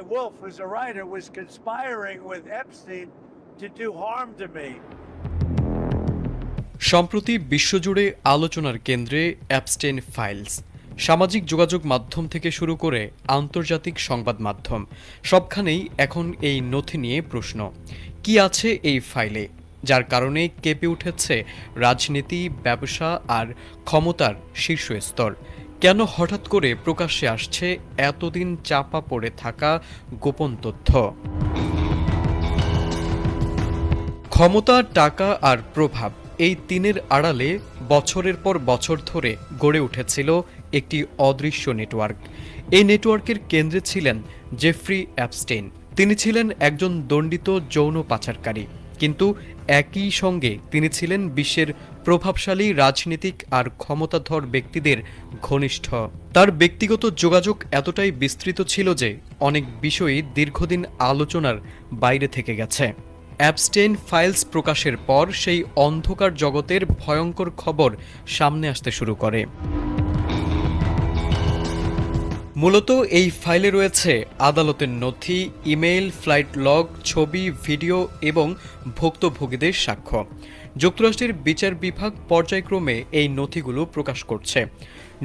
Wolf, who's a writer, was conspiring with Epstein to do harm to me. সম্প্রতি বিশ্বজুড়ে আলোচনার কেন্দ্রে Epstein files. সামাজিক যোগাযোগ মাধ্যম থেকে শুরু করে আন্তর্জাতিক সংবাদ মাধ্যম সবখানেই এখন এই নথি নিয়ে প্রশ্ন। কি আছে এই ফাইলে, যার কারণে কেঁপে উঠেছে রাজনীতি, ব্যবসা আর ক্ষমতার শীর্ষস্তর? কেন হঠাৎ করে প্রকাশ্যে আসছে এতদিন চাপা পড়ে থাকা গোপন তথ্য? ক্ষমতা, টাকা আর প্রভাব, এই তিনের আড়ালে বছরের পর বছর ধরে গড়ে উঠেছিল একটি অদৃশ্য নেটওয়ার্ক। এই নেটওয়ার্কের কেন্দ্রে ছিলেন জেফ্রি অ্যাপস্টেইন। তিনি ছিলেন একজন দণ্ডিত যৌন পাচারকারী, কিন্তু একই সঙ্গে তিনি ছিলেন বিশ্বের প্রভাবশালী রাজনীতিক আর ক্ষমতাধর ব্যক্তিদের ঘনিষ্ঠ। তার ব্যক্তিগত যোগাযোগ এতটাই বিস্তৃত ছিল যে অনেক বিষয়ই দীর্ঘদিন আলোচনার বাইরে থেকে গেছে। অ্যাপস্টেইন ফাইলস প্রকাশের পর সেই অন্ধকার জগতের ভয়ঙ্কর খবর সামনে আসতে শুরু করে। মূলত এই ফাইলে রয়েছে আদালতের নথি, ইমেইল, ফ্লাইট লগ, ছবি, ভিডিও এবং ভুক্তভোগীদের সাক্ষ্য। যুক্তরাষ্ট্রের বিচার বিভাগ পর্যায়ক্রমে এই নথিগুলো প্রকাশ করছে।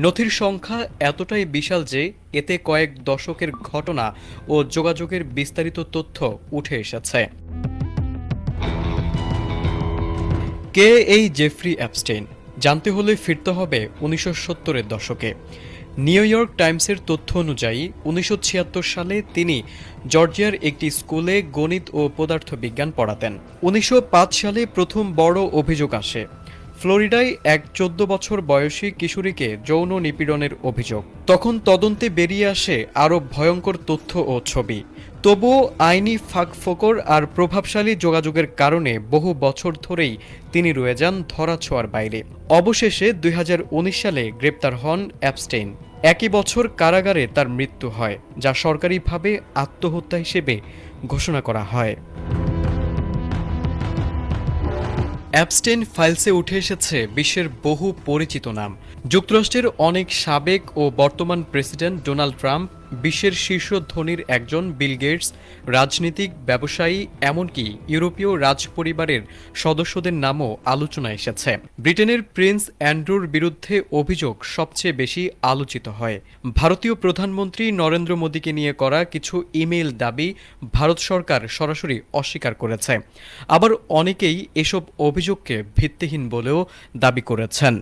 নথির সংখ্যা এতটাই বিশাল যে এতে কয়েক দশকের ঘটনা ও যোগাযোগের বিস্তারিত তথ্য উঠে এসেছে। কে এই জেফ্রি অ্যাপস্টেইন? জানতে হলে ফিরতে হবে 1970-এর দশকে। নিউ ইয়র্ক টাইমসের তথ্য অনুযায়ী 1976 সালে তিনি জর্জিয়ার একটি স্কুলে গণিত ও পদার্থবিজ্ঞান পড়াতেন। 1905 সালে প্রথম বড় অভিযোগ আসে। ফ্লোরিডায় এক 14 বছর বয়সী কিশোরীকে যৌন নিপীড়নের অভিযোগ। তখন তদন্তে বেরিয়ে আসে আরও ভয়ঙ্কর তথ্য ও ছবি। তবুও আইনি ফাঁকফোকর আর প্রভাবশালী যোগাযোগের কারণে বহু বছর ধরেই তিনি রয়ে যান ধরাছোঁয়ার বাইরে। অবশেষে 2019 সালে গ্রেপ্তার হন অ্যাপস্টেইন। একই বছর কারাগারে তার মৃত্যু হয়, যা সরকারিভাবে আত্মহত্যা হিসেবে ঘোষণা করা হয়। অ্যাপস্টেইন ফাইলসে উঠে এসেছে বিশ্বের বহু পরিচিত নাম। যুক্তরাষ্ট্রের অনেক সাবেক ও বর্তমান প্রেসিডেন্ট ডোনাল্ড ট্রাম্প, বিশ্বের শীর্ষ ধনীর একজন বিল গেটস, রাজনীতিক, ব্যবসায়ী, এমনকি ইউরোপীয় রাজপরিবারের সদস্যদের নামও আলোচনায় এসেছে। ব্রিটেনের প্রিন্স অ্যান্ড্রুর বিরুদ্ধে অভিযোগ সবচেয়ে বেশি আলোচিত হয়। ভারতীয় প্রধানমন্ত্রী নরেন্দ্র মোদীকে নিয়ে করা কিছু ইমেইল দাবি ভারত সরকার সরাসরি অস্বীকার করেছে। আবার অনেকেই এসব অভিযোগকে ভিত্তিহীন বলেও দাবি করেছেন।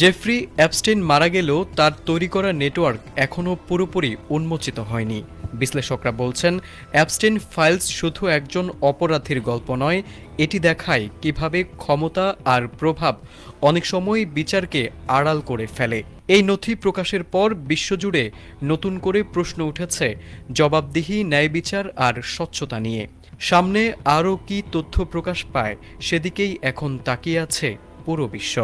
জেফ্রি অ্যাপস্টেইন মারা গেলেও তার তৈরি করা নেটওয়ার্ক এখনও পুরোপুরি উন্মোচিত হয়নি। বিশ্লেষকরা বলছেন, অ্যাপস্টেইন ফাইলস শুধু একজন অপরাধীর গল্প নয়, এটি দেখায় কিভাবে ক্ষমতা আর প্রভাব অনেক সময় বিচারকে আড়াল করে ফেলে। এই নথি প্রকাশের পর বিশ্বজুড়ে নতুন করে প্রশ্ন উঠেছে জবাবদিহি, ন্যায় বিচার আর স্বচ্ছতা নিয়ে। সামনে আরও কি তথ্য প্রকাশ পায়, সেদিকেই এখন তাকিয়ে আছে পুরো বিশ্ব।